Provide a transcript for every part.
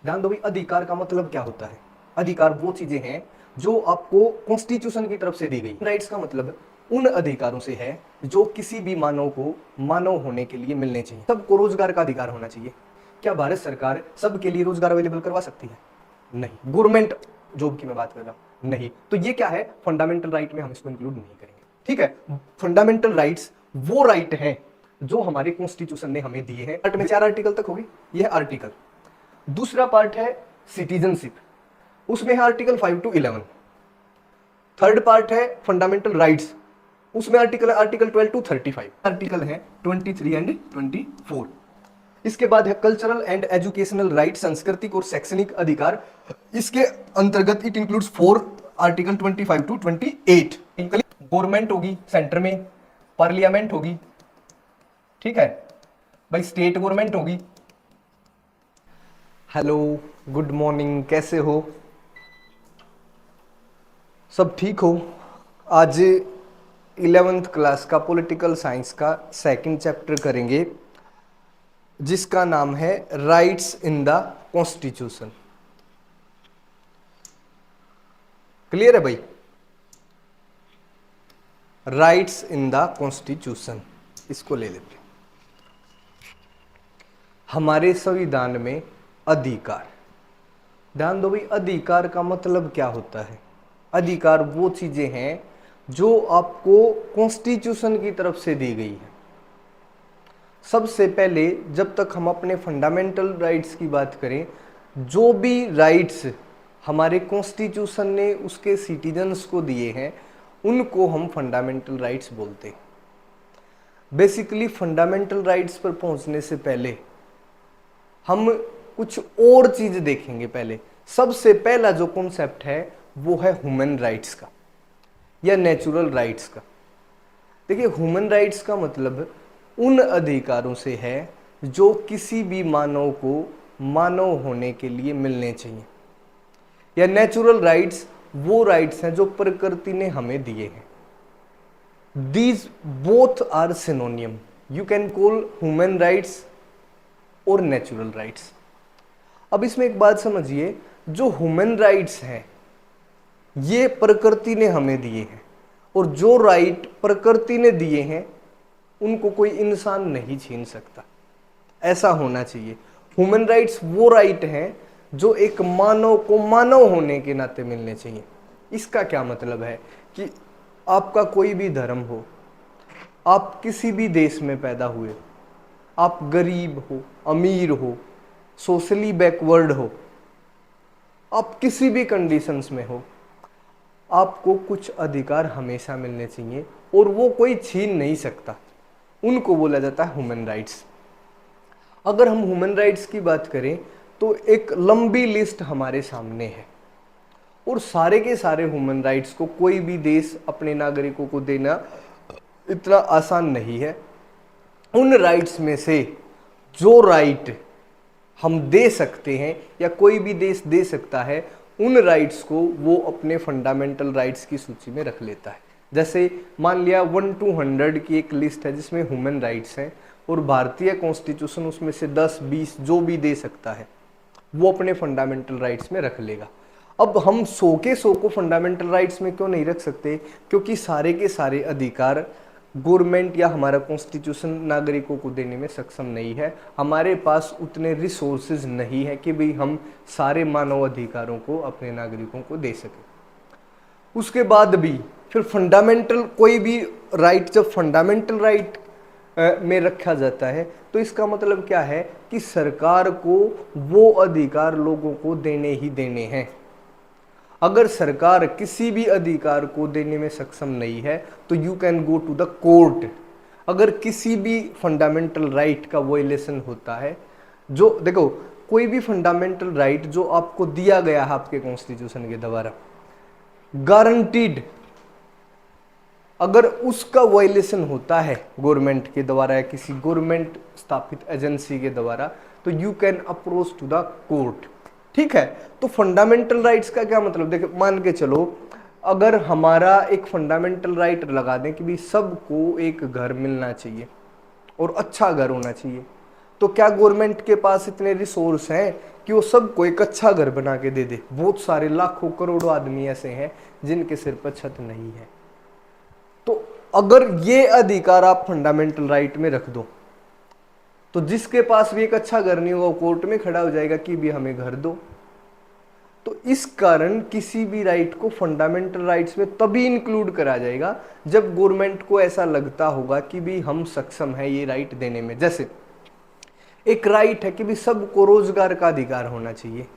ध्यान दो भाई, अधिकार का मतलब क्या होता है। अधिकार वो चीजें हैं जो आपको कॉन्स्टिट्यूशन की तरफ से दी गई। राइट्स का मतलब उन अधिकारों से है जो किसी भी मानव को मानव होने के लिए मिलने चाहिए। सबको रोजगार का अधिकार होना चाहिए। क्या भारत सरकार सबके लिए रोजगार अवेलेबल करवा सकती है? नहीं। गवर्नमेंट जॉब की मैं बात कर रहा हूं, नहीं। तो ये क्या है, फंडामेंटल राइट में हम इसको इंक्लूड नहीं करेंगे। ठीक है, फंडामेंटल राइट्स वो राइट है जो हमारे कॉन्स्टिट्यूशन ने हमें दिए हैं। पार्ट में 4 आर्टिकल तक होगी, ये है आर्टिकल। दूसरा पार्ट है सिटीजनशिप, उसमें है आर्टिकल 5 to 11। थर्ड पार्ट है फंडामेंटल राइट्स, उसमें आर्टिकल 12 to 35। आर्टिकल है 23 एंड 24। इसके बाद है कल्चरल एंड एजुकेशनल राइट, सांस्कृतिक और शैक्षणिक अधिकार। इसके अंतर्गत it includes 4 article 25 to 28। Government होगी सेंटर में, पार्लियामेंट होगी, ठीक है भाई, स्टेट गवर्नमेंट होगी। हेलो, गुड मॉर्निंग, कैसे हो? सब ठीक हो? आज 11th क्लास का पॉलिटिकल साइंस का सेकंड चैप्टर करेंगे, जिसका नाम है rights in the constitution. Clear है भाई? राइट्स इन द कॉन्स्टिट्यूशन, इसको ले लेते हैं। हमारे संविधान में अधिकार, ध्यान दो भाई, अधिकार का मतलब क्या होता है। अधिकार वो चीजें हैं जो आपको कॉन्स्टिट्यूशन की तरफ से दी गई है। सबसे पहले जब तक हम अपने फंडामेंटल राइट्स की बात करें, जो भी राइट्स हमारे कॉन्स्टिट्यूशन ने उसके सिटीजन्स को दिए हैं उनको हम फंडामेंटल राइट्स बोलते हैं। बेसिकली फंडामेंटल राइट्स पर पहुंचने से पहले हम कुछ और चीज देखेंगे। पहले सबसे पहला जो कॉन्सेप्ट है वो है ह्यूमन राइट्स का या नेचुरल राइट्स का। देखिए, ह्यूमन राइट्स का मतलब उन अधिकारों से है जो किसी भी मानव को मानव होने के लिए मिलने चाहिए। या नेचुरल राइट्स वो राइट्स हैं जो प्रकृति ने हमें दिए हैं। These both are synonym, you can call human rights और नेचुरल राइट्स। अब इसमें एक बात समझिए, जो ह्यूमन राइट्स हैं ये प्रकृति ने हमें दिए हैं, और जो राइट प्रकृति ने दिए हैं उनको कोई इंसान नहीं छीन सकता। ऐसा होना चाहिए। ह्यूमन राइट्स वो राइट हैं जो एक मानव को मानव होने के नाते मिलने चाहिए। इसका क्या मतलब है कि आपका कोई भी धर्म हो, आप किसी भी देश में पैदा हुए, आप गरीब हो, अमीर हो, सोशली बैकवर्ड हो, आप किसी भी कंडीशंस में हो, आपको कुछ अधिकार हमेशा मिलने चाहिए और वो कोई छीन नहीं सकता। उनको बोला जाता है ह्यूमन राइट्स। अगर हम ह्यूमन राइट्स की बात करें तो एक लंबी लिस्ट हमारे सामने है, और सारे के सारे ह्यूमन राइट्स को कोई भी देश अपने नागरिकों को देना इतना आसान नहीं है। उन राइट्स में से जो राइट हम दे सकते हैं या कोई भी देश दे सकता है, उन राइट्स को वो अपने फंडामेंटल राइट्स की सूची में रख लेता है। जैसे मान लिया 1 to 100 की एक लिस्ट है जिसमें ह्यूमन राइट्स हैं, और भारतीय कॉन्स्टिट्यूशन उसमें से 10-20 जो भी दे सकता है वो अपने फंडामेंटल राइट्स में रख लेगा। अब हम 100 के 100 को फंडामेंटल राइट्स में क्यों नहीं रख सकते? क्योंकि सारे के सारे अधिकार गवर्नमेंट या हमारा कॉन्स्टिट्यूशन नागरिकों को देने में सक्षम नहीं है। हमारे पास उतने रिसोर्सेज नहीं है कि भाई हम सारे मानव अधिकारों को अपने नागरिकों को दे सकें। उसके बाद भी फिर फंडामेंटल कोई भी राइट जब फंडामेंटल राइट में रखा जाता है तो इसका मतलब क्या है कि सरकार को वो अधिकार लोगों को देने ही देने हैं। अगर सरकार किसी भी अधिकार को देने में सक्षम नहीं है तो you can go to the court. अगर किसी भी फंडामेंटल राइट का वायलेशन होता है, जो देखो कोई भी फंडामेंटल राइट जो आपको दिया गया है आपके कॉन्स्टिट्यूशन के द्वारा गारंटीड, अगर उसका वायलेशन होता है गवर्नमेंट के द्वारा या किसी गवर्नमेंट स्थापित एजेंसी के द्वारा, तो you can approach to the court. ठीक है, तो फंडामेंटल राइट्स का क्या मतलब? देखो, मान के चलो अगर हमारा एक फंडामेंटल राइट लगा दें कि भी सबको एक घर मिलना चाहिए और अच्छा घर होना चाहिए, तो क्या गवर्नमेंट के पास इतने रिसोर्स हैं कि वो सबको एक अच्छा घर बना के दे दे। बहुत सारे लाखों करोड़ों आदमी ऐसे हैं जिनके सिर पर छत नहीं है। तो अगर ये अधिकार आप फंडामेंटल राइट में रख दो तो जिसके पास भी एक अच्छा घर नहीं होगा वो कोर्ट में खड़ा हो जाएगा कि भी हमें घर दो। तो इस कारण किसी भी राइट को फंडामेंटल राइट्स में तभी इंक्लूड करा जाएगा जब गवर्नमेंट को ऐसा लगता होगा कि भी हम सक्षम है ये राइट देने में। जैसे एक राइट है कि भी सबको रोजगार का अधिकार होना चाहिए।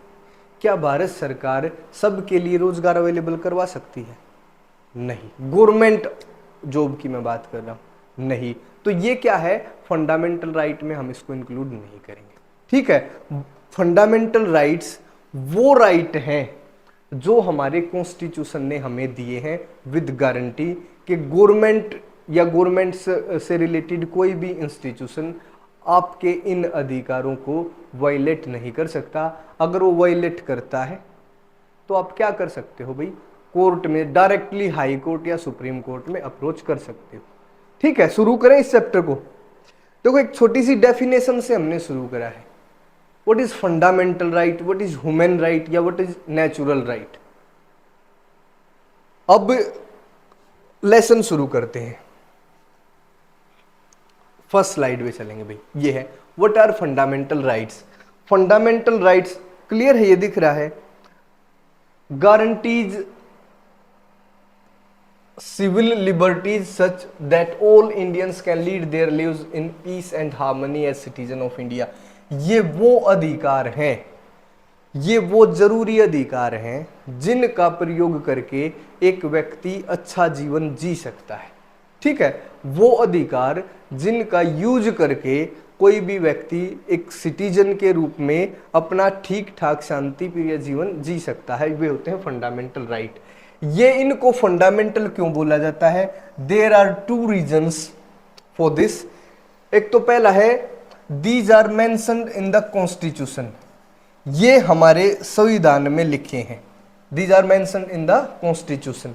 क्या भारत सरकार सबके लिए रोजगार अवेलेबल करवा सकती है? नहीं। गवर्नमेंट जॉब की मैं बात कर रहा हूं, नहीं। तो ये क्या है, फंडामेंटल राइट में हम इसको इंक्लूड नहीं करेंगे। ठीक है, फंडामेंटल राइट्स वो राइट हैं जो हमारे कॉन्स्टिट्यूशन ने हमें दिए हैं विद गारंटी कि गवर्नमेंट या गवर्नमेंट से रिलेटेड कोई भी इंस्टीट्यूशन आपके इन अधिकारों को वायलेट नहीं कर सकता। अगर वो वायलेट करता है तो आप क्या कर सकते हो भाई, कोर्ट में डायरेक्टली हाई कोर्ट या सुप्रीम कोर्ट में अप्रोच कर सकते हो। ठीक है, शुरू करें इस चैप्टर को। देखो एक छोटी सी डेफिनेशन से हमने शुरू करा है। What is fundamental right, what is human right या व्हाट इज नेचुरल राइट। अब लेसन शुरू करते हैं। फर्स्ट स्लाइड में चलेंगे भाई, ये है what are fundamental rights. Fundamental rights clear है, ये दिख रहा है, guarantees civil liberties such that all Indians can lead their lives in peace and harmony as citizen of India। ये वो अधिकार हैं, ये वो जरूरी अधिकार हैं जिनका प्रयोग करके एक व्यक्ति अच्छा जीवन जी सकता है। ठीक है, वो अधिकार जिनका यूज करके कोई भी व्यक्ति एक सिटीजन के रूप में अपना ठीक ठाक शांति प्रिय जीवन जी सकता है, वे होते हैं फंडामेंटल राइट। ये इनको फंडामेंटल क्यों बोला जाता है? There are two reasons for this. एक तो पहला है these are mentioned in the constitution, ये हमारे संविधान में लिखे हैं। These are mentioned in the constitution.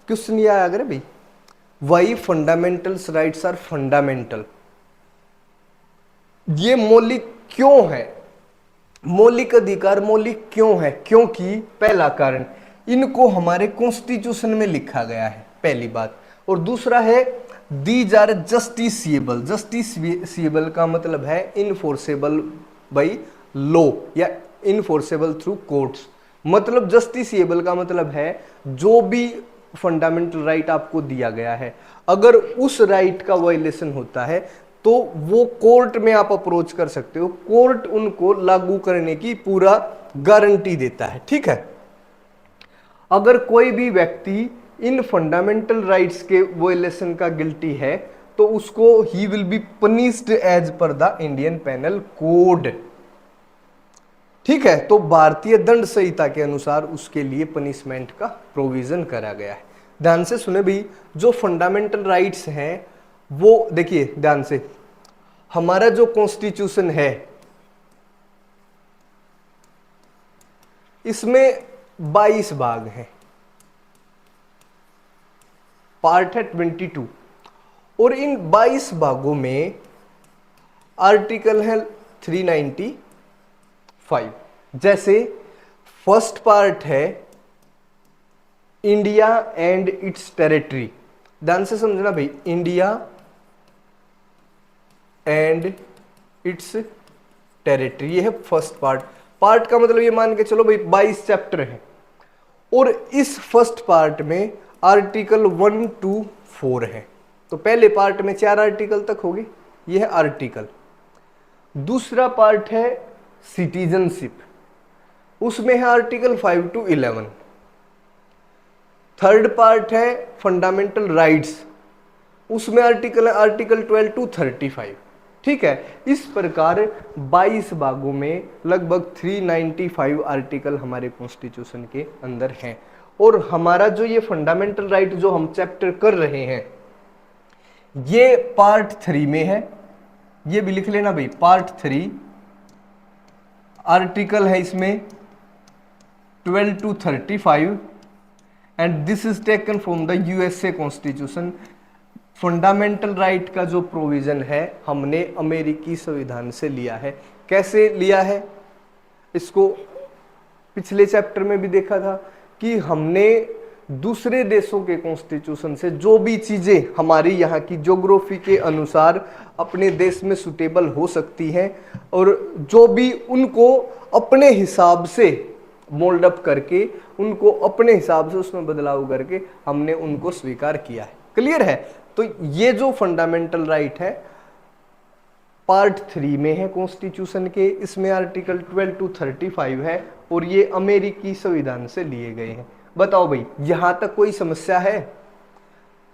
Question ये आया अगर भाई, why fundamentals rights are fundamental, ये मौलिक क्यों है? मौलिक अधिकार मौलिक क्यों है? क्योंकि पहला कारण इनको हमारे कॉन्स्टिट्यूशन में लिखा गया है, पहली बात। और दूसरा है दीज आर जस्टिसिएबल। जस्टिसिएबल का मतलब है इनफोर्सेबल बाई लॉ या इनफोर्सेबल थ्रू कोर्ट्स। मतलब जस्टिसिएबल का मतलब है जो भी फंडामेंटल राइट आपको दिया गया है, अगर उस राइट का वायलेशन होता है तो वो कोर्ट में आप अप्रोच कर सकते हो, कोर्ट उनको लागू करने की पूरा गारंटी देता है। ठीक है, अगर कोई भी व्यक्ति इन फंडामेंटल राइट्स के वायलेशन का गिल्टी है तो उसको ही will be punished as per the Indian penal code. ठीक है, तो भारतीय दंड संहिता के अनुसार उसके लिए पनिशमेंट का प्रोविजन करा गया है। ध्यान से सुने भी, जो फंडामेंटल राइट्स हैं वो देखिए ध्यान से, हमारा जो कॉन्स्टिट्यूशन है इसमें 22 भाग हैं, पार्ट है 22, और इन 22 भागों में आर्टिकल है 395। जैसे फर्स्ट पार्ट है इंडिया एंड इट्स टेरिटरी। ध्यान से समझना भाई, इंडिया एंड इट्स टेरिटरी, ये है फर्स्ट पार्ट। पार्ट का मतलब ये मान के चलो भाई 22 चैप्टर हैं, और इस फर्स्ट पार्ट में आर्टिकल 1 to 4 है। तो पहले पार्ट में 4 आर्टिकल तक होगी, ये है आर्टिकल। दूसरा पार्ट है सिटीजनशिप, उसमें है आर्टिकल 5 to 11। थर्ड पार्ट है फंडामेंटल राइट्स, उसमें आर्टिकल 12 to 35। ठीक है, इस प्रकार 22 भागों में लगभग 395 आर्टिकल हमारे कॉन्स्टिट्यूशन के अंदर हैं। और हमारा जो ये फंडामेंटल राइट जो हम चैप्टर कर रहे हैं ये पार्ट 3 में है, ये भी लिख लेना भाई, पार्ट 3 आर्टिकल है इसमें 12 to 35 and this is taken from the USA constitution. Fundamental right का जो प्रोविजन है हमने अमेरिकी संविधान से लिया है। कैसे लिया है? इसको पिछले चैप्टर में भी देखा था कि हमने दूसरे देशों के कॉन्स्टिट्यूशन से जो भी चीजें हमारी यहाँ की ज्योग्राफी के अनुसार अपने देश में सुटेबल हो सकती हैं और जो भी उनको अपने हिसाब से मोल्ड अप करके, उनको अपने हिसाब से उसमें बदलाव करके हमने उनको स्वीकार किया है। क्लियर है? तो ये जो फंडामेंटल राइट है पार्ट 3 में है कॉन्स्टिट्यूशन के, इसमें आर्टिकल 12 to 35 है और ये अमेरिकी संविधान से लिए गए हैं। बताओ भाई, यहां तक कोई समस्या है?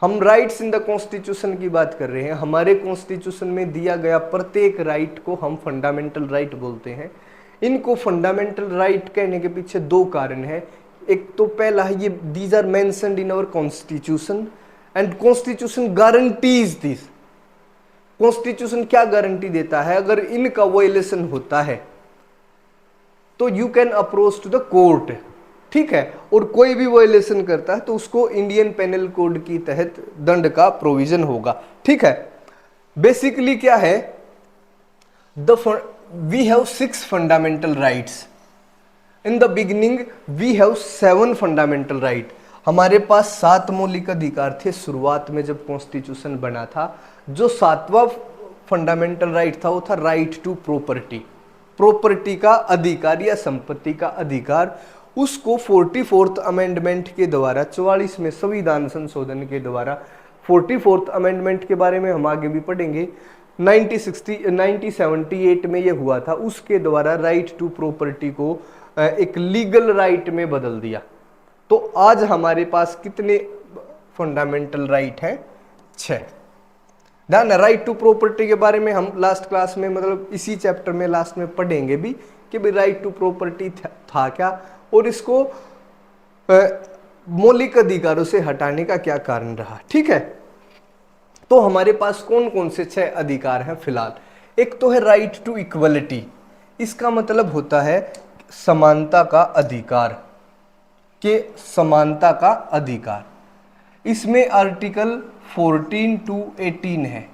हम राइट्स इन द कॉन्स्टिट्यूशन की बात कर रहे हैं। हमारे कॉन्स्टिट्यूशन में दिया गया प्रत्येक राइट को हम फंडामेंटल राइट बोलते हैं। इनको फंडामेंटल राइट कहने के पीछे दो कारण है। एक तो पहला है ये these are mentioned in our constitution and constitution guarantees this. Constitution क्या गारंटी देता है? अगर इनका वायलेशन होता है तो you can approach to the court, ठीक है, और कोई भी वायलेशन करता है तो उसको इंडियन पेनल कोड की तहत दंड का प्रोविजन होगा, ठीक है। बेसिकली क्या है, we have 6 fundamental rights. In the beginning we have 7 fundamental right. हमारे पास 7 मौलिक अधिकार थे शुरुआत में जब कॉन्स्टिट्यूशन बना था। जो 7वां फंडामेंटल राइट था वो था राइट टू प्रॉपर्टी, प्रॉपर्टी का अधिकार या संपत्ति का अधिकार। उसको 44th अमेंडमेंट के द्वारा 44वें संविधान संशोधन के द्वारा 44th अमेंडमेंट के बारे में हम आगे भी पढ़ेंगे। 1978 में ये हुआ था, उसके द्वारा राइट टू प्रॉपर्टी को एक लीगल राइट में बदल दिया। तो आज हमारे पास कितने फंडामेंटल राइट हैं? 6। ध्यान, राइट टू प्रॉपर्टी के बारे में हम लास्ट क्लास में, मतलब इसी चैप्टर में लास्ट में पढ़ेंगे भी कि भाई राइट टू प्रॉपर्टी था क्या और इसको मौलिक अधिकारों से हटाने का क्या कारण रहा, ठीक है। तो हमारे पास कौन कौन से 6 अधिकार हैं फिलहाल? एक तो है राइट टू इक्वलिटी। इसका मतलब होता है समानता का अधिकार, के समानता का अधिकार। इसमें आर्टिकल 14 to 18 है,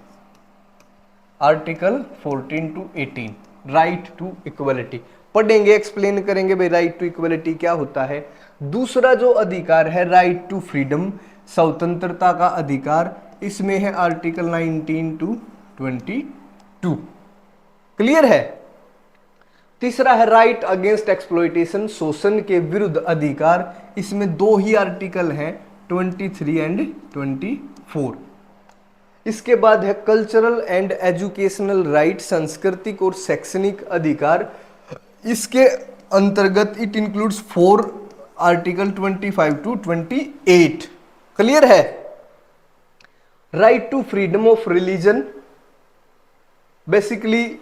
article 14 to 18 right to equality पढ़ेंगे, एक्सप्लेन करेंगे भाई राइट टू इक्वलिटी क्या होता है। दूसरा जो अधिकार है राइट टू फ्रीडम, स्वतंत्रता का अधिकार। इसमें है आर्टिकल 19 to 22। क्लियर है? तीसरा है राइट अगेंस्ट एक्सप्लॉयटेशन, शोषण के विरुद्ध अधिकार। इसमें 2 ही आर्टिकल हैं, 23 एंड 24। इसके बाद है कल्चरल एंड एजुकेशनल राइट, सांस्कृतिक और शैक्षणिक अधिकार। इसके अंतर्गत it includes 4 article 25 to 28। Clear है? Right to freedom of religion, basically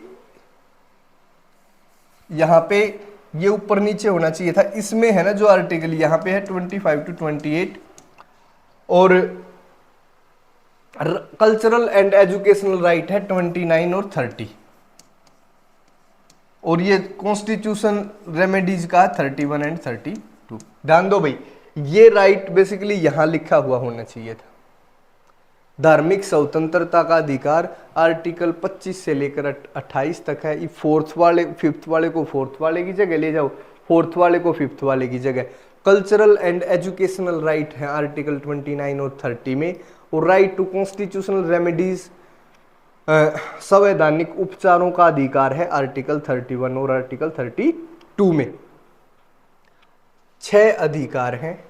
यहां पे ये ऊपर नीचे होना चाहिए था, इसमें है ना जो आर्टिकल यहां पे है 25 to 28। और कल्चरल एंड एजुकेशनल राइट है 29 और 30। और ये कॉन्स्टिट्यूशन रेमेडीज का 31 एंड 32। ध्यान दो भाई, ये राइट बेसिकली यहां लिखा हुआ होना चाहिए था। धार्मिक स्वतंत्रता का अधिकार आर्टिकल 25 से लेकर 28 तक है। ये 5th वाले को 4th वाले की जगह ले जाओ, 4th वाले को 5th वाले की जगह। कल्चरल एंड एजुकेशनल राइट है आर्टिकल 29 और 30 में। और राइट टू कॉन्स्टिट्यूशनल रेमेडीज, संवैधानिक उपचारों का अधिकार है आर्टिकल 31 और आर्टिकल 32 में। 6 अधिकार हैं।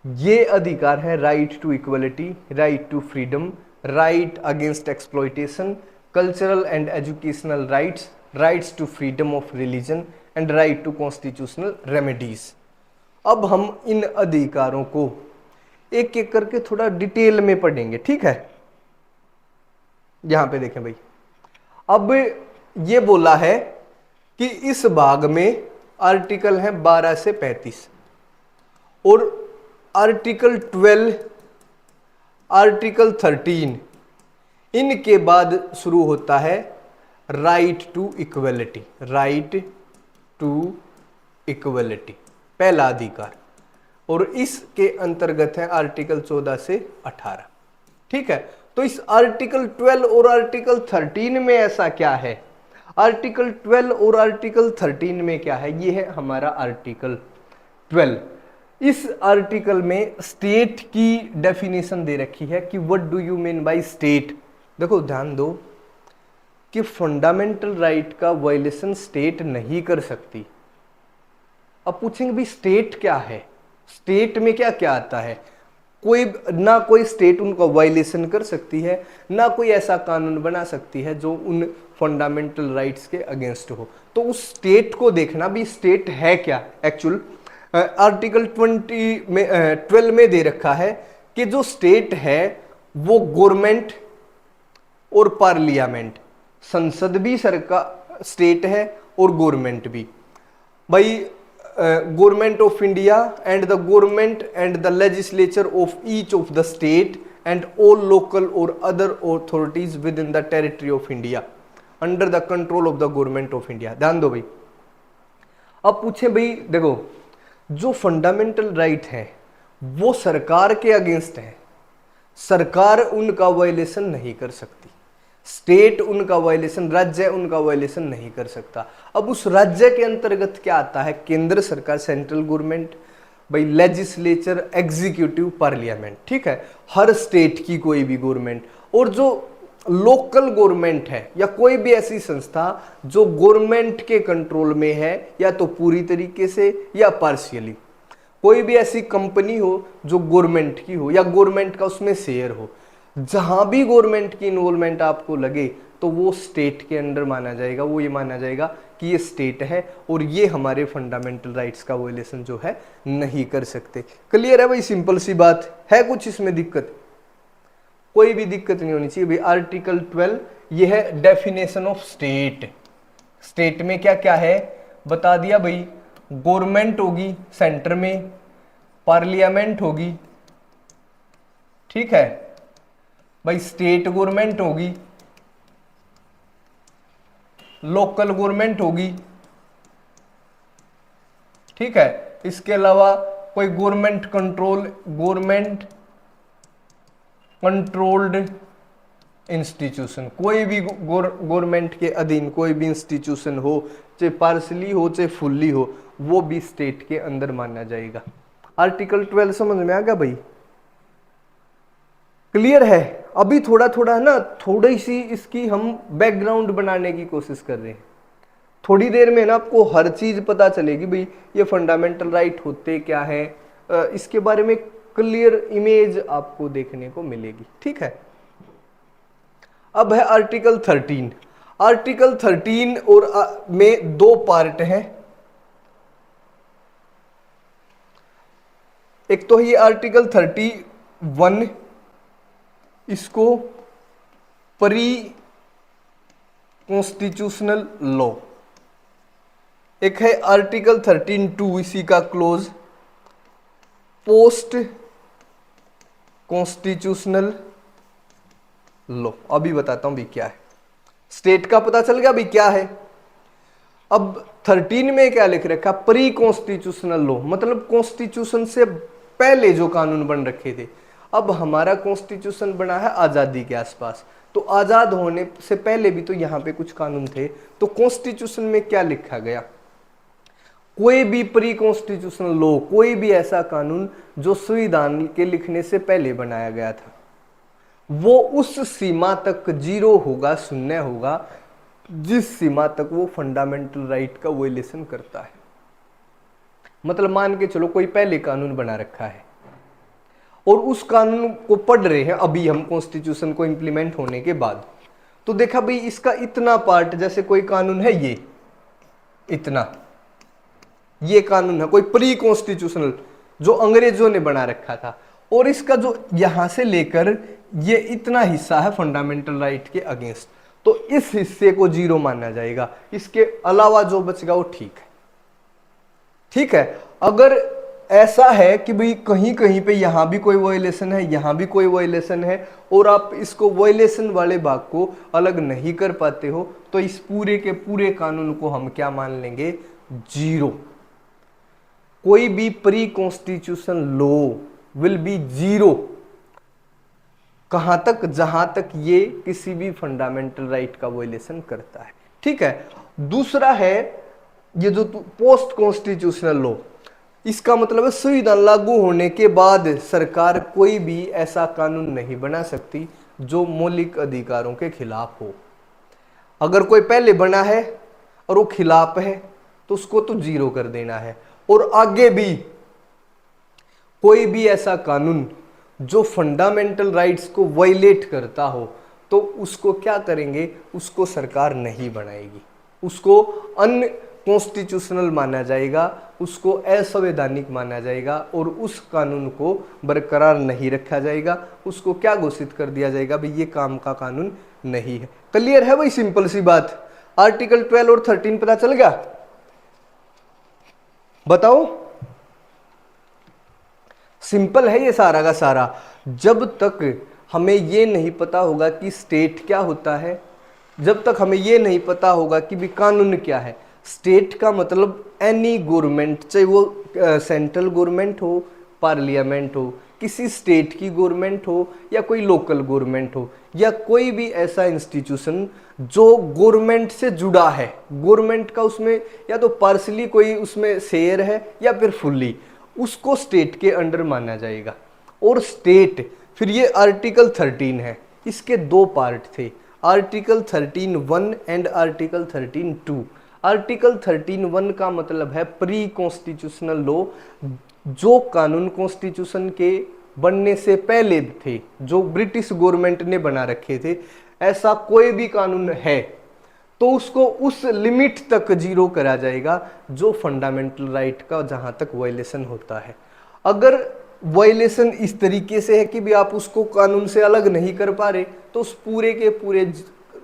ये अधिकार है right to equality, right to freedom, right against exploitation, cultural and educational rights, rights to freedom of religion and right to constitutional remedies. अब हम इन अधिकारों को एक एक करके थोड़ा डिटेल में पढ़ेंगे, ठीक है। यहां पे देखें भाई, अब ये बोला है कि इस भाग में आर्टिकल है 12 से 35 और आर्टिकल 12, आर्टिकल 13, इनके बाद शुरू होता है right to equality, right to equality पहला अधिकार। और इसके अंतर्गत है आर्टिकल 14 से 18, ठीक है। तो इस आर्टिकल 12 और आर्टिकल 13 में ऐसा क्या है? आर्टिकल 12 और आर्टिकल 13 में क्या है, ये है हमारा आर्टिकल 12। इस आर्टिकल में स्टेट की डेफिनेशन दे रखी है कि what do you mean by state. देखो ध्यान दो कि फंडामेंटल राइट का वायलेशन स्टेट नहीं कर सकती। अब पूछेंगे भी स्टेट क्या है, स्टेट में क्या क्या आता है। कोई ना कोई स्टेट उनका वायलेशन कर सकती है, ना कोई ऐसा कानून बना सकती है जो उन फंडामेंटल राइट्स के अगेंस्ट हो। तो उस स्टेट को देखना भी स्टेट है क्या एक्चुअल। आर्टिकल 12 में दे रखा है कि जो स्टेट है वो गवर्नमेंट और पार्लियामेंट, संसद भी सरकार स्टेट है और गवर्नमेंट भी। भाई government of India and the government and the legislature of each of the state and all local और other authorities within the territory of India under the control of the government of India. ध्यान दो भाई। अब पूछे भाई देखो, जो fundamental right है वो सरकार के अगेंस्ट है, सरकार उनका वायलेशन नहीं कर सकती, स्टेट उनका वायलेशन, राज्य उनका वायलेशन नहीं कर सकता। अब उस राज्य के अंतर्गत क्या आता है, केंद्र सरकार, सेंट्रल गवर्नमेंट, भाई लेजिस्लेचर, एग्जीक्यूटिव, पार्लियामेंट, ठीक है, हर स्टेट की कोई भी गवर्नमेंट, और जो लोकल गवर्नमेंट है या कोई भी ऐसी संस्था जो गवर्नमेंट के कंट्रोल में है या तो पूरी तरीके से या पार्शियली, कोई भी ऐसी कंपनी हो जो गवर्नमेंट की हो या गवर्नमेंट का उसमें शेयर हो, जहां भी गवर्नमेंट की इन्वॉल्वमेंट आपको लगे तो वो स्टेट के अंडर माना जाएगा, वो ये माना जाएगा कि ये स्टेट है और ये हमारे फंडामेंटल राइट्स का वायलेशन जो है नहीं कर सकते। क्लियर है भाई, सिंपल सी बात है, कुछ इसमें दिक्कत, कोई भी दिक्कत नहीं होनी चाहिए भाई। आर्टिकल 12 ये है डेफिनेशन ऑफ स्टेट। स्टेट में क्या क्या है बता दिया भाई, गवर्नमेंट होगी सेंटर में, पार्लियामेंट होगी, ठीक है भाई, स्टेट गवर्नमेंट होगी, लोकल गवर्नमेंट होगी, ठीक है, इसके अलावा कोई गवर्नमेंट कंट्रोल्ड इंस्टीट्यूशन, कोई भी गवर्नमेंट के अधीन कोई भी इंस्टीट्यूशन हो, चाहे पार्शली हो चाहे फुल्ली हो, वो भी स्टेट के अंदर माना जाएगा। आर्टिकल 12 समझ में आ गया भाई, क्लियर है। अभी थोड़ा थोड़ा ना, थोड़ी सी इसकी हम बैकग्राउंड बनाने की कोशिश कर रहे हैं। थोड़ी देर में ना आपको हर चीज पता चलेगी भाई, ये फंडामेंटल राइट होते क्या है, इसके बारे में क्लियर इमेज आपको देखने को मिलेगी, ठीक है। अब है आर्टिकल 13। आर्टिकल 13 और में दो पार्ट हैं। एक तो ये आर्टिकल 31, इसको प्री कॉन्स्टिट्यूशनल लॉ, एक है आर्टिकल 13(2), इसी का क्लोज, पोस्ट कॉन्स्टिट्यूशनल लॉ। अभी बताता हूं भी क्या है। स्टेट का पता चल गया भी क्या है। अब 13 में क्या लिख रखा, प्री कॉन्स्टिट्यूशनल लॉ, मतलब कॉन्स्टिट्यूशन से पहले जो कानून बन रखे थे। अब हमारा कॉन्स्टिट्यूशन बना है आजादी के आसपास, तो आजाद होने से पहले भी तो यहाँ पे कुछ कानून थे। तो कॉन्स्टिट्यूशन में क्या लिखा गया, कोई भी प्री कॉन्स्टिट्यूशनल लॉ, कोई भी ऐसा कानून जो संविधान के लिखने से पहले बनाया गया था, वो उस सीमा तक जीरो होगा, शून्य होगा, जिस सीमा तक वो फंडामेंटल राइट का वायलेशन करता है। मतलब मान के चलो कोई पहले कानून बना रखा है और उस कानून को पढ़ रहे हैं अभी हम कॉन्स्टिट्यूशन को इंप्लीमेंट होने के बाद, तो देखा भाई इसका इतना पार्ट, जैसे कोई कानून है ये इतना, ये कानून है कोई प्री कॉन्स्टिट्यूशनल जो अंग्रेजों ने बना रखा था, और इसका जो यहां से लेकर ये इतना हिस्सा है फंडामेंटल राइट के अगेंस्ट, तो इस हिस्से को जीरो माना जाएगा, इसके अलावा जो बचेगा वो ठीक है। ठीक है, अगर ऐसा है कि भाई कहीं कहीं पे यहां भी कोई वायलेशन है, यहां भी कोई वायलेशन है, और आप इसको वायलेशन वाले भाग को अलग नहीं कर पाते हो, तो इस पूरे के पूरे कानून को हम क्या मान लेंगे, जीरो। कोई भी pre constitution law will be zero. कहां तक, जहां तक ये किसी भी फंडामेंटल राइट का वायलेशन करता है। ठीक है। दूसरा है ये जो पोस्ट कॉन्स्टिट्यूशनल लॉ, इसका मतलब है संविधान लागू होने के बाद सरकार कोई भी ऐसा कानून नहीं बना सकती जो मौलिक अधिकारों के खिलाफ हो। अगर कोई पहले बना है और वो खिलाफ है तो उसको तो जीरो कर देना है। और आगे भी कोई भी ऐसा कानून जो फंडामेंटल राइट्स को वायलेट करता हो तो उसको क्या करेंगे, उसको सरकार नहीं बनाएगी, उसको अनकॉन्स्टिट्यूशनल माना जाएगा, उसको असंवैधानिक माना जाएगा और उस कानून को बरकरार नहीं रखा जाएगा। उसको क्या घोषित कर दिया जाएगा, भाई ये काम का कानून नहीं है। क्लियर है भाई, सिंपल सी बात। आर्टिकल 12 और 13 पता चल गया? बताओ, सिंपल है ये सारा का सारा। जब तक हमें ये नहीं पता होगा कि स्टेट क्या होता है, जब तक हमें ये नहीं पता होगा कि भी कानून क्या है। स्टेट का मतलब एनी गवर्नमेंट, चाहे वो सेंट्रल गवर्नमेंट हो, पार्लियामेंट हो, किसी स्टेट की गवर्नमेंट हो या कोई लोकल गवर्नमेंट हो, या कोई भी ऐसा इंस्टीट्यूशन जो गवर्नमेंट से जुड़ा है, गवर्नमेंट का उसमें या तो पार्शली कोई उसमें शेयर है या फिर फुल्ली, उसको स्टेट के अंडर माना जाएगा। और स्टेट, फिर ये आर्टिकल 13 है, इसके दो पार्ट थे, आर्टिकल 13(1) एंड आर्टिकल 13(2). आर्टिकल 13(1) का मतलब है प्री कॉन्स्टिट्यूशनल लॉ, जो कानून कॉन्स्टिट्यूशन के बनने से पहले थे, जो ब्रिटिश गवर्नमेंट ने बना रखे थे। ऐसा कोई भी कानून है तो उसको उस लिमिट तक जीरो करा जाएगा जो फंडामेंटल राइट का जहां तक वायलेशन होता है। अगर वायलेशन इस तरीके से है कि भी आप उसको कानून से अलग नहीं कर पा रहे तो उस पूरे के पूरे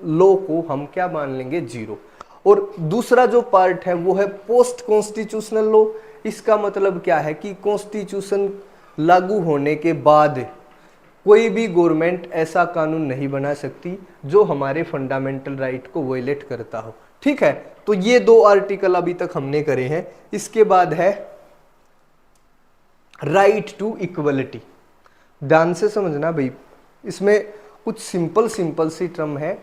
लॉ को हम क्या मान लेंगे, जीरो। और दूसरा जो पार्ट है वो है पोस्ट कॉन्स्टिट्यूशनल लॉ। इसका मतलब क्या है कि कॉन्स्टिट्यूशन लागू होने के बाद कोई भी गवर्नमेंट ऐसा कानून नहीं बना सकती जो हमारे फंडामेंटल राइट को वायलेट करता हो। ठीक है, तो ये दो आर्टिकल अभी तक हमने करे हैं। इसके बाद है राइट टू इक्वलिटी। ध्यान से समझना भाई, इसमें कुछ सिंपल सी टर्म है,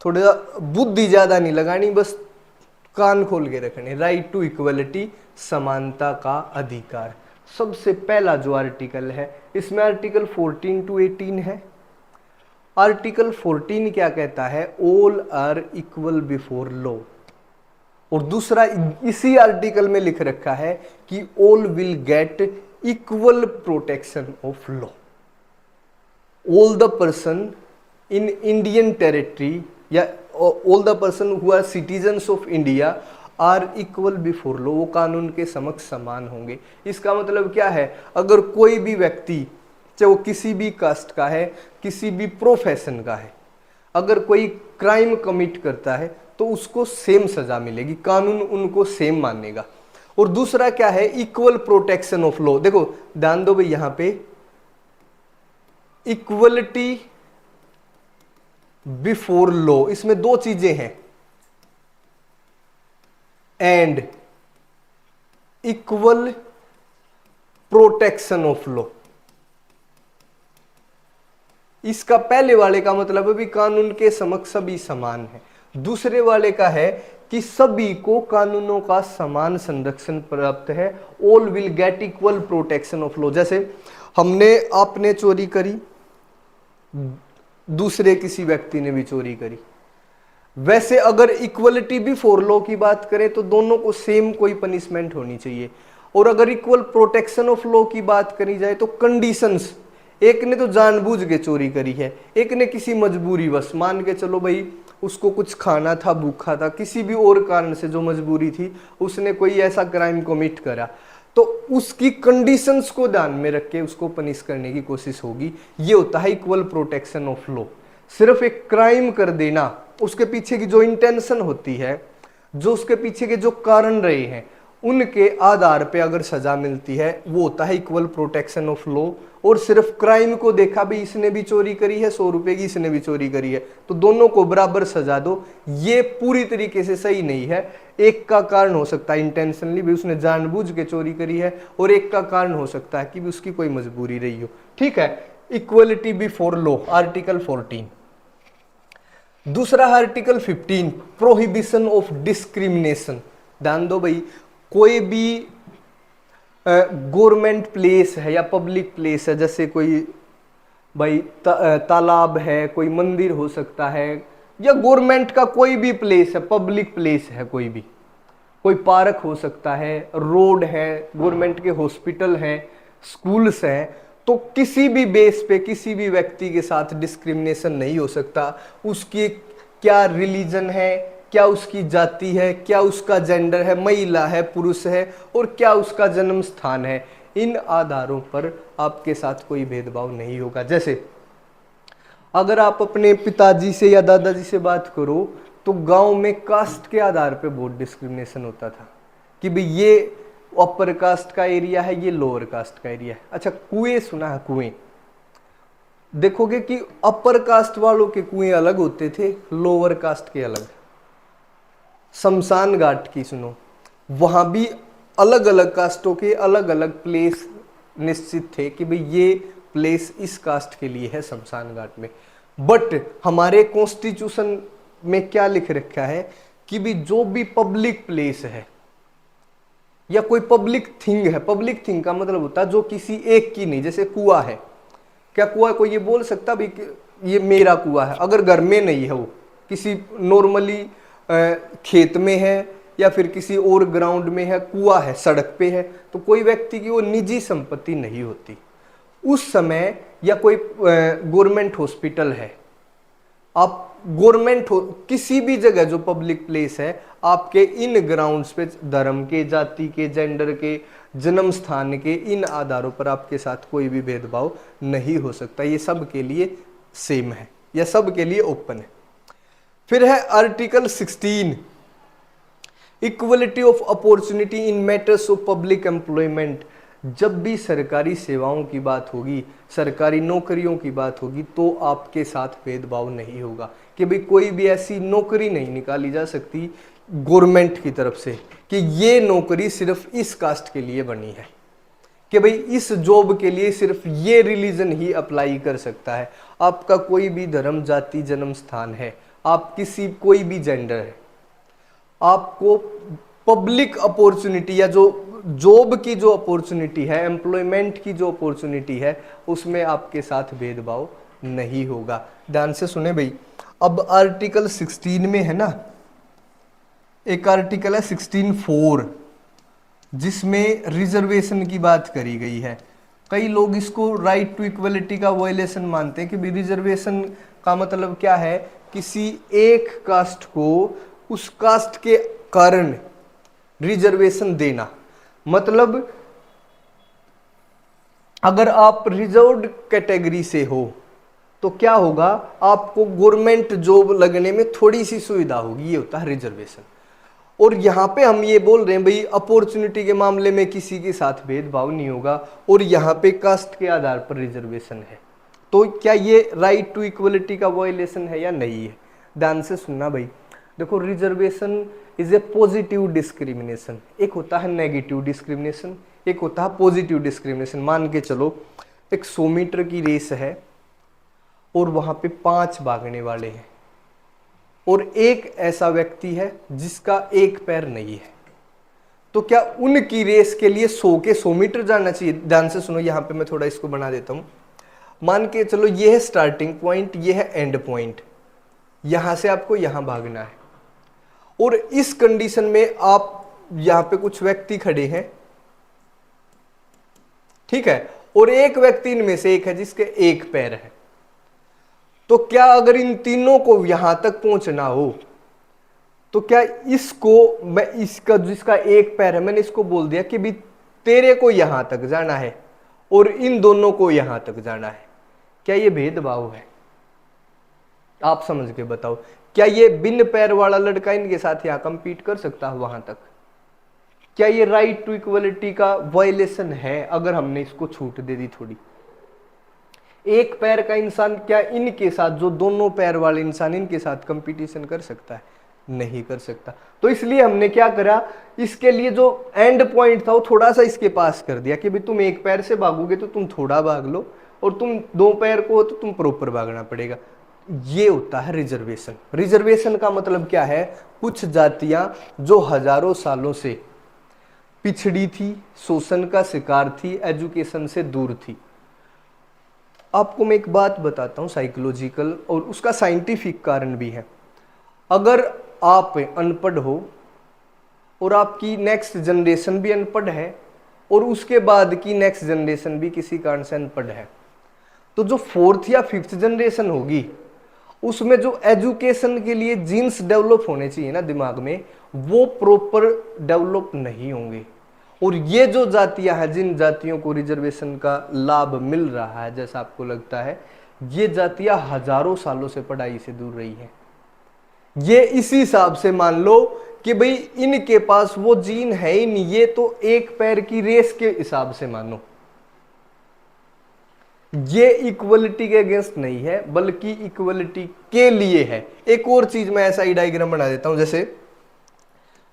थोड़ा बुद्धि ज्यादा नहीं लगानी, बस कान खोल के रखने। राइट टू इक्वलिटी, समानता का अधिकार। सबसे पहला जो आर्टिकल है इसमें आर्टिकल 14 to 18 है। आर्टिकल 14 क्या कहता है, all are equal before law. और दूसरा इसी आर्टिकल में लिख रखा है कि all will get equal protection of law. All the person in Indian territory या all the person who are citizens of India are equal before law, वो कानून के समक्ष समान होंगे। इसका मतलब क्या है, अगर कोई भी व्यक्ति, चाहे वो किसी भी कास्ट का है, किसी भी प्रोफेशन का है, अगर कोई क्राइम कमिट करता है तो उसको सेम सजा मिलेगी, कानून उनको सेम मानेगा। और दूसरा क्या है, इक्वल प्रोटेक्शन ऑफ लॉ। देखो ध्यान दो भाई, यहां पे इक्वलिटी बिफोर लॉ, इसमें दो चीजें हैं, and equal protection of law. इसका पहले वाले का मतलब है भी कानून के समक्ष सभी समान है। दूसरे वाले का है कि सभी को कानूनों का समान संरक्षण प्राप्त है। All will get equal protection of law. जैसे आपने चोरी करी, दूसरे किसी व्यक्ति ने भी चोरी करी, वैसे अगर इक्वलिटी बिफोर लॉ की बात करें तो दोनों को सेम कोई पनिशमेंट होनी चाहिए। और अगर इक्वल प्रोटेक्शन ऑफ लॉ की बात करी जाए तो कंडीशंस, एक ने तो जानबूझ के चोरी करी है, एक ने किसी मजबूरी बस, मान के चलो भाई उसको कुछ खाना था, भूखा था, किसी भी और कारण से जो मजबूरी थी उसने कोई ऐसा क्राइम कमिट करा, तो उसकी कंडीशंस को ध्यान में रख के उसको पनिश करने की कोशिश होगी। ये होता है इक्वल प्रोटेक्शन ऑफ लॉ। सिर्फ एक क्राइम कर देना, उसके पीछे की जो इंटेंशन होती है, जो उसके पीछे के जो कारण रहे हैं, उनके आधार पे अगर सजा मिलती है वो होता है इक्वल प्रोटेक्शन ऑफ लॉ। और सिर्फ क्राइम को देखा भी, इसने भी चोरी करी है 100 रुपए की, इसने भी चोरी करी है, तो दोनों को बराबर सजा दो, ये पूरी तरीके से सही नहीं है। एक का कारण हो सकता है इंटेंशनली भी उसने जानबूझ के चोरी करी है, और एक का कारण हो सकता है कि भी उसकी कोई मजबूरी रही हो। ठीक है, इक्वलिटी बिफोर लॉ, आर्टिकल 14। दूसरा है आर्टिकल 15 प्रोहिबिशन ऑफ डिस्क्रिमिनेशन। ध्यान दो भाई, कोई भी गवर्नमेंट प्लेस है या पब्लिक प्लेस है, जैसे कोई भाई तालाब है, कोई मंदिर हो सकता है, या गवर्नमेंट का कोई भी प्लेस है, पब्लिक प्लेस है, कोई पार्क हो सकता है, रोड है, गवर्नमेंट के हॉस्पिटल हैं, स्कूल्स हैं, तो किसी भी बेस पे किसी भी व्यक्ति के साथ डिस्क्रिमिनेशन नहीं हो सकता। उसकी क्या रिलीजन है, क्या उसकी जाति है, क्या उसका जेंडर है, महिला है, पुरुष है, और क्या उसका जन्म स्थान है, इन आधारों पर आपके साथ कोई भेदभाव नहीं होगा। जैसे अगर आप अपने पिताजी से या दादाजी से बात करो तो गांव में कास्ट के आधार पे बहुत डिस्क्रिमिनेशन होता था कि भाई ये अपर कास्ट का एरिया है, ये लोअर कास्ट का एरिया है। अच्छा, कुएं सुना है? कुएं देखोगे कि अपर कास्ट वालों के कुएं अलग होते थे, लोअर कास्ट के अलग। शमशान घाट की सुनो, वहां भी अलग अलग कास्टों के अलग अलग प्लेस निश्चित थे कि भाई ये प्लेस इस कास्ट के लिए है शमशान घाट में। बट हमारे कॉन्स्टिट्यूशन में क्या लिख रखा है कि भी जो भी पब्लिक प्लेस है या कोई पब्लिक थिंग है, पब्लिक थिंग का मतलब होता है जो किसी एक की नहीं, जैसे कुआं है, क्या कुआं कोई ये बोल सकता भी ये मेरा कुआं है? अगर घर में नहीं है, वो किसी नॉर्मली खेत में है या फिर किसी और ग्राउंड में है, कुआं है, सड़क पे है, तो कोई व्यक्ति की वो निजी संपत्ति नहीं होती उस समय। या कोई गवर्नमेंट हॉस्पिटल है, आप गवर्नमेंट किसी भी जगह जो पब्लिक प्लेस है, आपके इन ग्राउंड्स पे धर्म के, जाति के, जेंडर के, जन्म स्थान के, इन आधारों पर आपके साथ कोई भी भेदभाव नहीं हो सकता। ये सब के लिए सेम है या सब के लिए ओपन है। फिर है article 16 equality of opportunity in matters of public employment. जब भी सरकारी सेवाओं की बात होगी, सरकारी नौकरियों की बात होगी, तो आपके साथ भेदभाव नहीं होगा कि भाई कोई भी ऐसी नौकरी नहीं निकाली जा सकती गवर्नमेंट की तरफ से कि ये नौकरी सिर्फ इस कास्ट के लिए बनी है, कि भाई इस जॉब के लिए सिर्फ ये रिलीजन ही अप्लाई कर सकता है। आपका कोई भी धर्म, जाति, जन्म स्थान है, आप किसी कोई भी जेंडर है, आपको पब्लिक अपॉर्चुनिटी या जो जॉब की जो अपॉर्चुनिटी है, एम्प्लॉयमेंट की जो अपॉर्चुनिटी है, उसमें आपके साथ भेदभाव नहीं होगा। ध्यान से सुने भाई, अब आर्टिकल 16 में है ना, एक आर्टिकल है 16(4) जिसमें रिजर्वेशन की बात करी गई है। कई लोग इसको राइट टू इक्वलिटी का वायलेशन मानते हैं कि रिजर्वेशन का मतलब क्या है, किसी एक कास्ट को उस कास्ट के कारण रिजर्वेशन देना। मतलब अगर आप रिजर्व्ड कैटेगरी से हो तो क्या होगा, आपको गवर्नमेंट जॉब लगने में थोड़ी सी सुविधा होगी, ये होता है रिजर्वेशन। और यहाँ पे हम ये बोल रहे हैं भाई अपॉर्चुनिटी के मामले में किसी के साथ भेदभाव नहीं होगा, और यहाँ पे कास्ट के आधार पर रिजर्वेशन है, तो क्या ये राइट टू इक्वलिटी का वायलेशन है या नहीं है? ध्यान से सुनना भाई, देखो reservation is a positive discrimination. एक होता है नेगेटिव डिस्क्रिमिनेशन, एक होता है पॉजिटिव डिस्क्रिमिनेशन। मान के चलो एक 100 मीटर की रेस है और वहां पे 5 भागने वाले हैं और एक ऐसा व्यक्ति है जिसका एक पैर नहीं है, तो क्या उनकी रेस के लिए 100 के 100 मीटर जाना चाहिए? ध्यान से सुनो, यहाँ पे मैं थोड़ा इसको बना देता हूँ। मान के चलो ये है स्टार्टिंग पॉइंट, ये है एंड पॉइंट, यहां से आपको यहां भागना है, और इस कंडीशन में आप यहां पे कुछ व्यक्ति खड़े हैं, ठीक है, और एक व्यक्ति इनमें से एक है जिसके एक पैर है। तो क्या अगर इन तीनों को यहां तक पहुंचना हो तो क्या इसको, मैं इसका जिसका एक पैर है, मैंने इसको बोल दिया कि भी तेरे को यहां तक जाना है और इन दोनों को यहां तक जाना है, क्या ये भेदभाव है? आप समझ के बताओ, क्या ये बिन पैर वाला लड़का इनके साथ यहां कंपीट कर सकता है वहां तक? क्या ये राइट टू इक्वलिटी का वायलेशन है अगर हमने इसको छूट दे दी थोड़ी? एक पैर का इंसान क्या इनके साथ, जो दोनों पैर वाले इंसान, इनके साथ कंपटीशन कर सकता है? नहीं कर सकता। तो इसलिए हमने क्या करा, इसके लिए जो एंड पॉइंट था वो थोड़ा सा इसके पास कर दिया कि भाई तुम एक पैर से भागोगे तो तुम थोड़ा भाग लो, और तुम 2 पैर को हो तो तुम प्रॉपर भागना पड़ेगा। ये होता है रिजर्वेशन। रिजर्वेशन का मतलब क्या है? कुछ जातियां जो हजारों सालों से पिछड़ी थी, शोषण का शिकार थी, एजुकेशन से दूर थी। आपको मैं एक बात बताता हूं साइकोलॉजिकल, और उसका साइंटिफिक कारण भी है। अगर आप अनपढ़ हो और आपकी नेक्स्ट जनरेशन भी अनपढ़ है और उसके बाद की नेक्स्ट जनरेशन भी किसी कारण से अनपढ़ है, तो जो फोर्थ या फिफ्थ जनरेशन होगी उसमें जो एजुकेशन के लिए जीन्स डेवलप होने चाहिए ना दिमाग में, वो प्रॉपर डेवलप नहीं होंगे। और ये जो जातियां हैं, जिन जातियों को रिजर्वेशन का लाभ मिल रहा है, जैसा आपको लगता है, ये जातियां हजारों सालों से पढ़ाई से दूर रही हैं। ये इसी हिसाब से मान लो कि भाई इनके पास वो जीन है ही नहीं, ये तो एक पैर की रेस के हिसाब से मानो। ये इक्वलिटी के अगेंस्ट नहीं है, बल्कि इक्वलिटी के लिए है। एक और चीज मैं ऐसा ही डायग्राम बना देता हूं, जैसे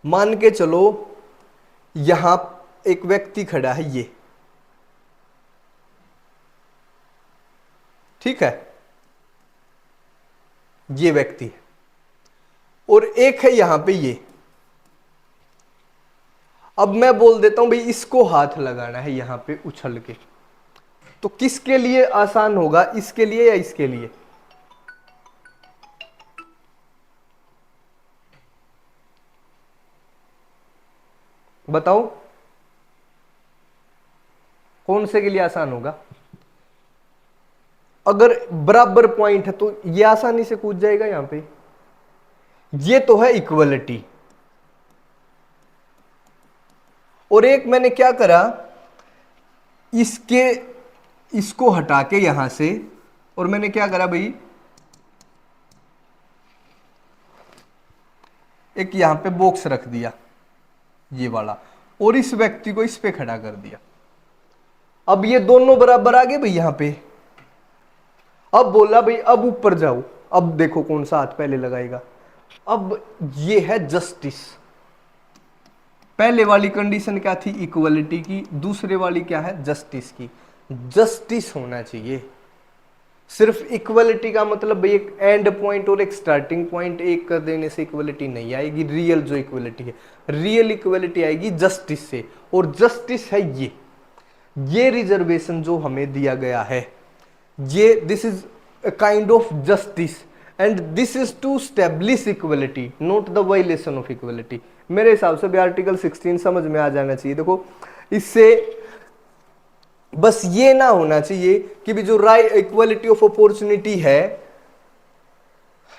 मान के चलो यहां एक व्यक्ति खड़ा है, ये ठीक है, ये व्यक्ति है, और एक है यहां पे ये। अब मैं बोल देता हूं भाई इसको हाथ लगाना है यहां पे उछल के, तो किसके लिए आसान होगा, इसके लिए या इसके लिए? बताओ कौन से के लिए आसान होगा? अगर बराबर पॉइंट है तो ये आसानी से कूद जाएगा यहां पे। ये तो है इक्वलिटी। और एक मैंने क्या करा, इसको हटा के यहां से, और मैंने क्या करा भाई, एक यहां पे बॉक्स रख दिया ये वाला, और इस व्यक्ति को इस पे खड़ा कर दिया। अब ये दोनों बराबर आ गए भाई यहां पे। अब बोला भाई अब ऊपर जाओ, अब देखो कौन सा हाथ पहले लगाएगा। अब ये है जस्टिस। पहले वाली कंडीशन क्या थी? इक्वलिटी की। दूसरे वाली क्या है? जस्टिस की। जस्टिस होना चाहिए। सिर्फ इक्वलिटी का मतलब भाई एक एंड पॉइंट और एक स्टार्टिंग पॉइंट एक कर देने से इक्वलिटी नहीं आएगी। रियल जो इक्वलिटी है, रियल इक्वलिटी आएगी जस्टिस से, और जस्टिस है ये रिजर्वेशन जो हमें दिया गया है, ये this is a kind of justice, and this is to establish equality, not the violation of equality. मेरे हिसाब से भी आर्टिकल 16 समझ में आ जाना चाहिए। देखो इससे बस ये ना होना चाहिए कि भी जो राइट इक्वलिटी ऑफ अपॉर्चुनिटी है,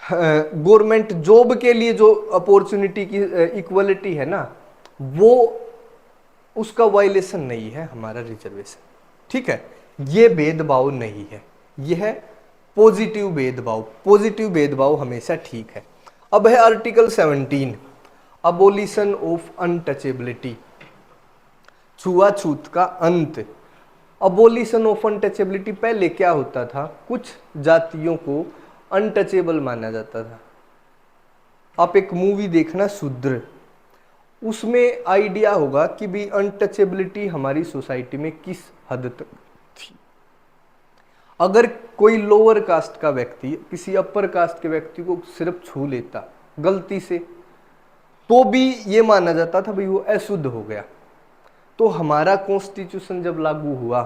गवर्नमेंट जॉब के लिए जो अपॉर्चुनिटी की इक्वलिटी है ना, वो उसका वायलेशन नहीं है हमारा रिजर्वेशन। ठीक है, ये भेदभाव नहीं है, यह है पॉजिटिव भेदभाव। पॉजिटिव भेदभाव हमेशा ठीक है। अब है आर्टिकल 17, अबोलिशन ऑफ अनटचेबिलिटी, छुआछूत का अंत। अबोलिशन ऑफ अनटचेबिलिटी, पहले क्या होता था, कुछ जातियों को अनटचेबल माना जाता था। आप एक मूवी देखना शूद्र, उसमें आइडिया होगा कि भी अनटचेबिलिटी हमारी सोसाइटी में किस हद तक थी। अगर कोई लोअर कास्ट का व्यक्ति किसी अपर कास्ट के व्यक्ति को सिर्फ छू लेता गलती से, तो भी ये माना जाता था भाई वो अशुद्ध हो गया। तो हमारा कॉन्स्टिट्यूशन जब लागू हुआ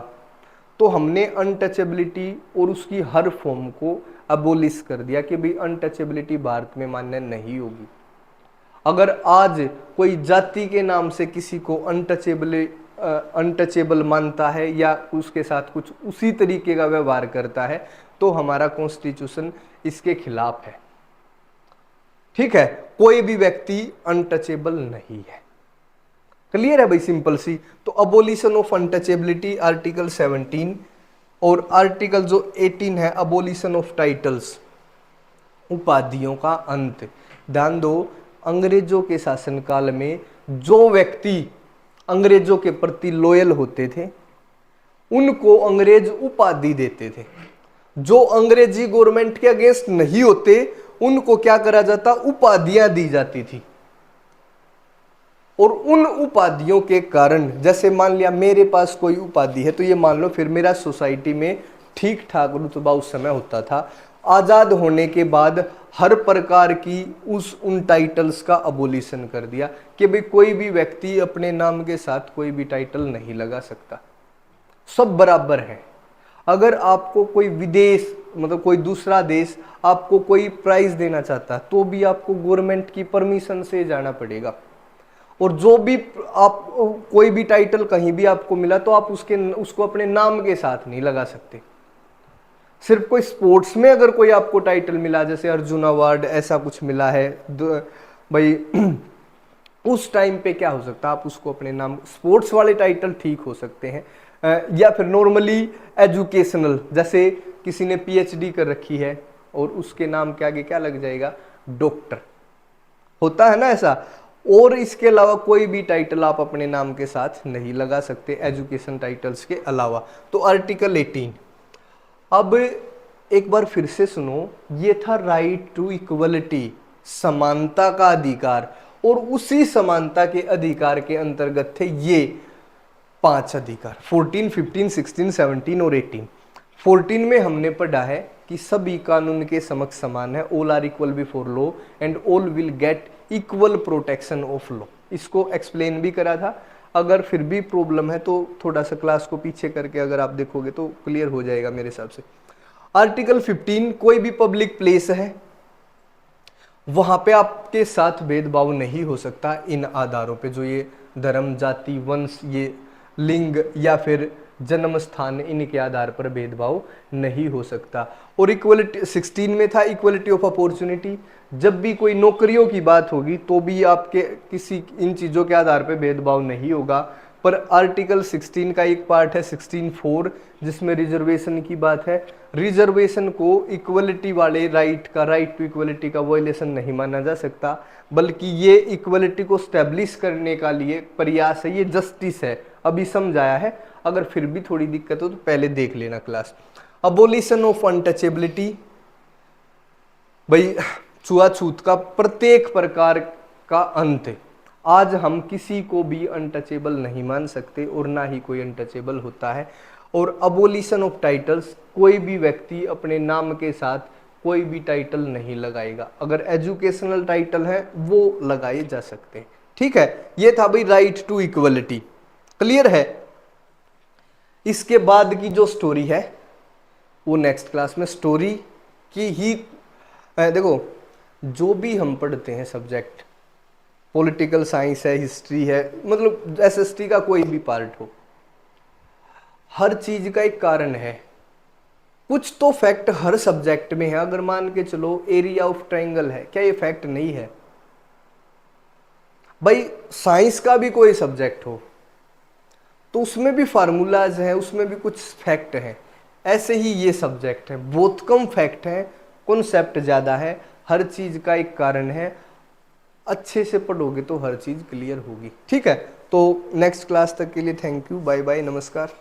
तो हमने अनटचेबिलिटी और उसकी हर फॉर्म को अबोलिश कर दिया कि भाई अनटचेबिलिटी भारत में मान्य नहीं होगी। अगर आज कोई जाति के नाम से किसी को अनटचेबल मानता है या उसके साथ कुछ उसी तरीके का व्यवहार करता है, तो हमारा कॉन्स्टिट्यूशन इसके खिलाफ है। ठीक है, कोई भी व्यक्ति अनटचेबल नहीं है। क्लियर है भाई, सिंपल सी। तो अबोलिशन ऑफ अनटचेबिलिटी आर्टिकल 17, और आर्टिकल जो 18 है अबोलिशन ऑफ टाइटल्स, उपाधियों का अंत। ध्यान दो, अंग्रेजों के शासनकाल में जो व्यक्ति अंग्रेजों के प्रति लॉयल होते थे उनको अंग्रेज उपाधि देते थे। जो अंग्रेजी गवर्नमेंट के अगेंस्ट नहीं होते उनको क्या करा जाता, उपाधियां दी जाती थी। और उन उपाधियों के कारण, जैसे मान लिया मेरे पास कोई उपाधि है, तो ये मान लो फिर मेरा सोसाइटी में ठीक ठाक रुतबा उस समय होता था। आज़ाद होने के बाद हर प्रकार की उन टाइटल्स का अबोलिशन कर दिया कि भाई कोई भी व्यक्ति अपने नाम के साथ कोई भी टाइटल नहीं लगा सकता, सब बराबर हैं। अगर आपको कोई विदेश मतलब कोई दूसरा देश आपको कोई प्राइज देना चाहता है तो भी आपको गवर्नमेंट की परमिशन से जाना पड़ेगा। और जो भी आप कोई भी टाइटल कहीं भी आपको मिला तो आप उसको अपने नाम के साथ नहीं लगा सकते। सिर्फ कोई स्पोर्ट्स में अगर कोई आपको टाइटल मिला, जैसे अर्जुन अवार्ड ऐसा कुछ मिला है भाई उस टाइम पे क्या हो सकता है, आप उसको अपने नाम, स्पोर्ट्स वाले टाइटल ठीक हो सकते हैं, या फिर नॉर्मली एजुकेशनल, जैसे किसी ने पीएचडी कर रखी है और उसके नाम के आगे क्या लग जाएगा, डॉक्टर, होता है ना ऐसा। और इसके अलावा कोई भी टाइटल आप अपने नाम के साथ नहीं लगा सकते एजुकेशन टाइटल्स के अलावा। तो आर्टिकल 18। अब एक बार फिर से सुनो, ये था राइट टू इक्वलिटी, समानता का अधिकार, और उसी समानता के अधिकार के अंतर्गत थे ये 5 अधिकार, 14, 15, 16, 17 और 18। 14 में हमने पढ़ा है कि सभी कानून के समक्ष समान है, all are equal before law and all will get equal protection of law. इसको एक्सप्लेन भी करा था। अगर फिर भी प्रॉब्लम है तो थोड़ा सा क्लास को पीछे करके अगर आप देखोगे तो क्लियर हो जाएगा मेरे हिसाब से। आर्टिकल 15, कोई भी पब्लिक प्लेस है वहां पे आपके साथ भेदभाव नहीं हो सकता इन आधारों पे, जो ये धर्म, जाति, वंश, ये लिंग या फिर जन्म स्थान, इनके आधार पर भेदभाव नहीं हो सकता। और इक्वलिटी 16 में था इक्वलिटी ऑफ अपॉर्चुनिटी, जब भी कोई नौकरियों की बात होगी तो भी आपके किसी इन चीज़ों के आधार पर भेदभाव नहीं होगा। पर आर्टिकल 16 का एक पार्ट है 16(4) जिसमें रिजर्वेशन की बात है। रिजर्वेशन को इक्वलिटी वाले राइट टू इक्वलिटी का वायलेशन नहीं माना जा सकता, बल्कि ये इक्वलिटी को स्टैब्लिश करने का लिए प्रयास है, ये जस्टिस है। अभी समझाया है, अगर फिर भी थोड़ी दिक्कत हो तो पहले देख लेना क्लास। अबोलिशन ऑफ अनटचेबिलिटी, भाई छुआछूत का प्रत्येक प्रकार का अंत है। आज हम किसी को भी अनटचेबल नहीं मान सकते और ना ही कोई अनटचेबल होता है। और अबोलिशन ऑफ टाइटल्स, कोई भी व्यक्ति अपने नाम के साथ कोई भी टाइटल नहीं लगाएगा, अगर एजुकेशनल टाइटल है वो लगाए जा सकते हैं। ठीक है, ये था भाई राइट टू इक्वलिटी, क्लियर है। इसके बाद की जो स्टोरी है वो नेक्स्ट क्लास में स्टोरी की ही देखो, जो भी हम पढ़ते हैं सब्जेक्ट, पॉलिटिकल साइंस है, हिस्ट्री है, मतलब एसएसटी का कोई भी पार्ट हो, हर चीज का एक कारण है। कुछ तो फैक्ट हर सब्जेक्ट में है। अगर मान के चलो एरिया ऑफ ट्रायंगल है, क्या ये फैक्ट नहीं है? भाई साइंस का भी कोई सब्जेक्ट हो तो उसमें भी फार्मूलाज हैं, उसमें भी कुछ फैक्ट हैं। ऐसे ही ये सब्जेक्ट है, बहुत कम फैक्ट है, कॉन्सेप्ट ज़्यादा है, हर चीज़ का एक कारण है। अच्छे से पढ़ोगे तो हर चीज़ क्लियर होगी। ठीक है, तो नेक्स्ट क्लास तक के लिए थैंक यू, बाय बाय, नमस्कार।